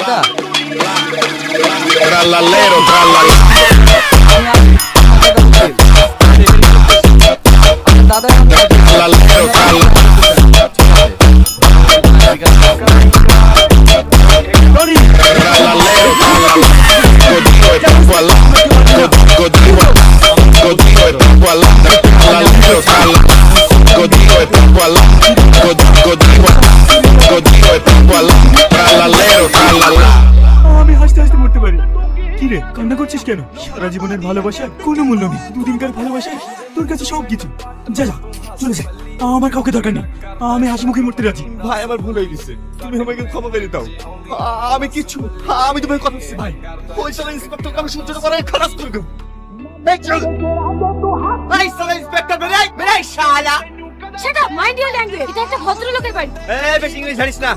দাদা Trallalero, দাদা trallalero, contigo es tiempo al contigo es tiempo al trallalero, contigo es tiempo al contigo es tiempo al trallalero, tralala আমি হাসতে হাসতে মরতে পারি। কি রে কান্না করছিস কেন? সারা জীবনের ভালোবাসা কোনো মূল্য নেই, দুদিনকার ভালোবাসা তোর কাছে সব কিছু। যা যা চলে যা, আমার কাউকে দরকার নেই, আমি হাসি মুখে মরতে রাজি। ভাই আমার ভুল হয়ে গেছে, তুমি আমাকে ক্ষমা করে দাও। আমি কিচ্ছু, আমি তোমাকে কথা দিচ্ছি ভাই, ওই সালা ইন্সপেক্টরকে আমি সহ্য করার খারাপ করে দেবো। এই সালা ইন্সপেক্টর বেরাই বেরাই শালা। Shut up, mind your language. এটা একটা ভদ্রলোকের বাড়ি। বেশি ইংলিশ জানিস না।